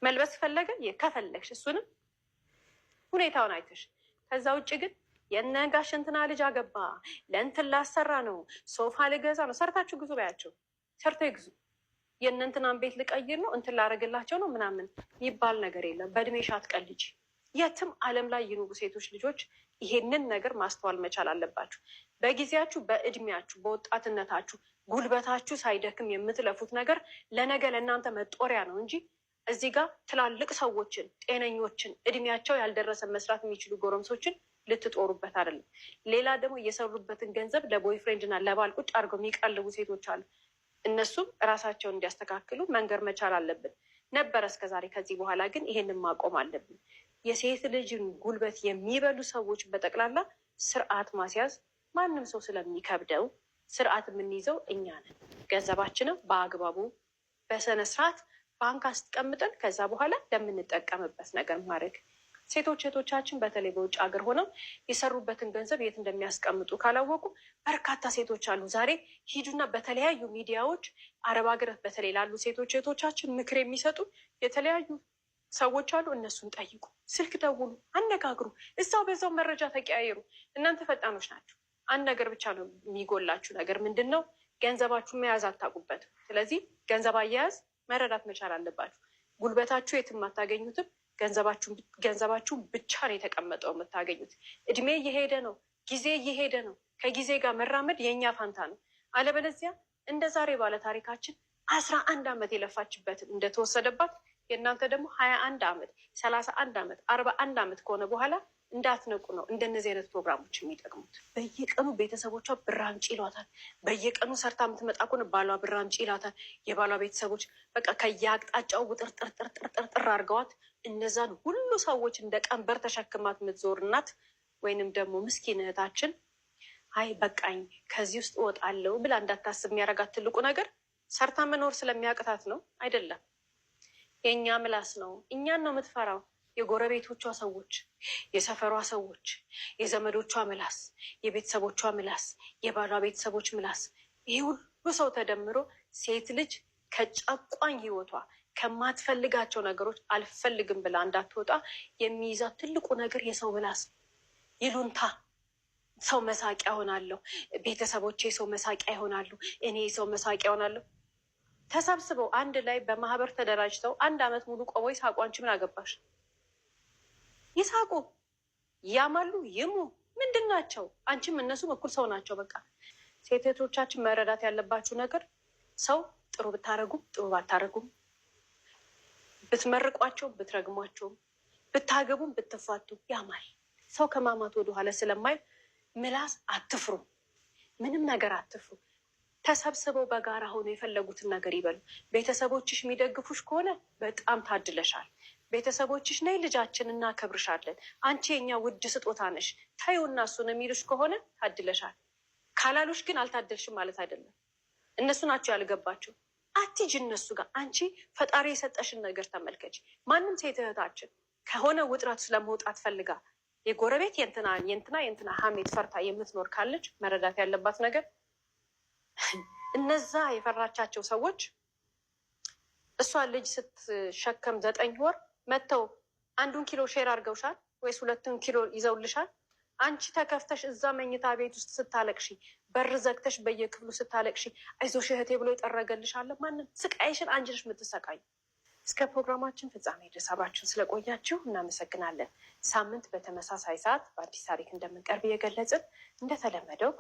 መልበስ ፈለገ ከፈለግሽ እሱንም ሁኔታውን አይተሽ። ከዛ ውጭ ግን የነጋሽ እንትና ልጅ አገባ ለእንትን ላሰራ ነው ሶፋ ልገዛ ነው። ሰርታችሁ ግዙ በያቸው፣ ሰርተው ይግዙ። የእነንትናን ቤት ልቀይር ነው እንትን ላረግላቸው ነው ምናምን ይባል ነገር የለም። በእድሜሽ አትቀልጂ። የትም ዓለም ላይ ይኑሩ ሴቶች ልጆች ይሄንን ነገር ማስተዋል መቻል አለባችሁ። በጊዜያችሁ፣ በእድሜያችሁ፣ በወጣትነታችሁ ጉልበታችሁ ሳይደክም የምትለፉት ነገር ለነገ ለእናንተ መጦሪያ ነው እንጂ እዚህ ጋር ትላልቅ ሰዎችን፣ ጤነኞችን፣ እድሜያቸው ያልደረሰ መስራት የሚችሉ ጎረምሶችን ልትጦሩበት አይደለም። ሌላ ደግሞ የሰሩበትን ገንዘብ ለቦይፍሬንድ እና ለባል ቁጭ አድርገው የሚቀልቡ ሴቶች አሉ። እነሱም እራሳቸውን እንዲያስተካክሉ መንገር መቻል አለብን ነበረ እስከዛሬ። ከዚህ በኋላ ግን ይሄንን ማቆም አለብን። የሴት ልጅን ጉልበት የሚበሉ ሰዎች በጠቅላላ ስርዓት ማስያዝ ማንም ሰው ስለሚከብደው ስርዓት የምንይዘው እኛ ነን። ገንዘባችንም በአግባቡ በስነ ስርዓት ባንክ አስቀምጠን ከዛ በኋላ ለምንጠቀምበት ነገር ማድረግ። ሴቶች እህቶቻችን በተለይ በውጭ ሀገር ሆነው የሰሩበትን ገንዘብ የት እንደሚያስቀምጡ ካላወቁ በርካታ ሴቶች አሉ። ዛሬ ሂዱና በተለያዩ ሚዲያዎች አረብ ሀገር በተለይ ላሉ ሴቶች እህቶቻችን ምክር የሚሰጡ የተለያዩ ሰዎች አሉ። እነሱን ጠይቁ፣ ስልክ ደውሉ፣ አነጋግሩ፣ እዛው በዛው መረጃ ተቀያየሩ። እናንተ ፈጣኖች ናቸው። አንድ ነገር ብቻ ነው የሚጎላችሁ ነገር ምንድን ነው? ገንዘባችሁን መያዝ አታውቁበትም። ስለዚህ ገንዘብ አያያዝ መረዳት መቻል አለባችሁ። ጉልበታችሁ የትም አታገኙትም። ገንዘባችሁ ብቻ ነው የተቀመጠው የምታገኙት። እድሜ እየሄደ ነው፣ ጊዜ እየሄደ ነው። ከጊዜ ጋር መራመድ የእኛ ፋንታ ነው። አለበለዚያ እንደ ዛሬ ባለ ታሪካችን 11 ዓመት የለፋችበትን እንደተወሰደባት የእናንተ ደግሞ 21 ዓመት 31 ዓመት 41 ዓመት ከሆነ በኋላ እንዳትነቁ ነው እንደነዚህ አይነት ፕሮግራሞች የሚጠቅሙት። በየቀኑ ቤተሰቦቿ ብር አምጪ ይሏታል። በየቀኑ ሰርታ የምትመጣ ከሆነ ባሏ ብር አምጪ ይላታል። የባሏ ቤተሰቦች በቃ ከየአቅጣጫው ውጥርጥርጥርጥር አድርገዋት እነዛን ሁሉ ሰዎች እንደ ቀንበር ተሸክማት የምትዞር እናት ወይንም ደግሞ ምስኪን እህታችን አይ በቃኝ ከዚህ ውስጥ እወጣለሁ ብላ እንዳታስብ የሚያደርጋት ትልቁ ነገር ሰርታ መኖር ስለሚያቅታት ነው አይደለም። የእኛ ምላስ ነው። እኛን ነው የምትፈራው። የጎረቤቶቿ ሰዎች፣ የሰፈሯ ሰዎች፣ የዘመዶቿ ምላስ፣ የቤተሰቦቿ ምላስ፣ የባሏ ቤተሰቦች ምላስ፣ ይህ ሁሉ ሰው ተደምሮ ሴት ልጅ ከጨቋኝ ህይወቷ ከማትፈልጋቸው ነገሮች አልፈልግም ብላ እንዳትወጣ የሚይዛት ትልቁ ነገር የሰው ምላስ፣ ይሉንታ። ሰው መሳቂያ ሆናለሁ፣ ቤተሰቦቼ ሰው መሳቂያ ይሆናሉ፣ እኔ ሰው መሳቂያ ሆናለሁ። ተሰብስበው አንድ ላይ በማህበር ተደራጅተው 1 ዓመት ሙሉ ቆሞ ይሳቁ። አንቺ ምን አገባሽ? ይሳቁ፣ ያማሉ፣ ይሙ። ምንድን ናቸው? አንቺም እነሱም እኩል ሰው ናቸው። በቃ ሴቶቻችን መረዳት ያለባችሁ ነገር ሰው ጥሩ ብታረጉም ጥሩ ባታረጉም፣ ብትመርቋቸውም ብትረግሟቸውም፣ ብታገቡም ብትፋቱ ያማል። ሰው ከማማት ወደኋላ ስለማይል ምላስ አትፍሩ፣ ምንም ነገር አትፍሩ። ተሰብስበው በጋራ ሆኖ የፈለጉትን ነገር ይበሉ። ቤተሰቦችሽ የሚደግፉሽ ከሆነ በጣም ታድለሻል። ቤተሰቦችሽ ነይ ልጃችን እናከብርሻለን፣ አንቺ የኛ ውድ ስጦታ ነሽ ታዩና እሱን የሚሉሽ ከሆነ ታድለሻል። ካላሉሽ ግን አልታደልሽም ማለት አይደለም። እነሱ ናቸው ያልገባቸው። አትሂጂ እነሱ ጋር። አንቺ ፈጣሪ የሰጠሽን ነገር ተመልከች። ማንም ሴት እህታችን ከሆነ ውጥረት ስለመውጣት ፈልጋ የጎረቤት የንትና ሀሜት ፈርታ የምትኖር ካለች መረዳት ያለባት ነገር እነዛ የፈራቻቸው ሰዎች እሷ ልጅ ስትሸከም 9 ወር መጥተው 1 ኪሎ ሼር አድርገውሻል ወይስ 2 ኪሎ ይዘውልሻል? አንቺ ተከፍተሽ እዛ መኝታ ቤት ውስጥ ስታለቅሺ፣ በር ዘግተሽ በየክፍሉ ስታለቅሺ አይዞሽ እህቴ ብሎ ይጠረገልሻል? ማንም? ስቃይሽን አንቺ ነሽ የምትሰቃዩ። እስከ ፕሮግራማችን ፍጻሜ ድረስ አብራችሁን ስለቆያችሁ እናመሰግናለን። ሳምንት በተመሳሳይ ሰዓት በአዲስ ታሪክ እንደምንቀርብ እየገለጽን እንደተለመደው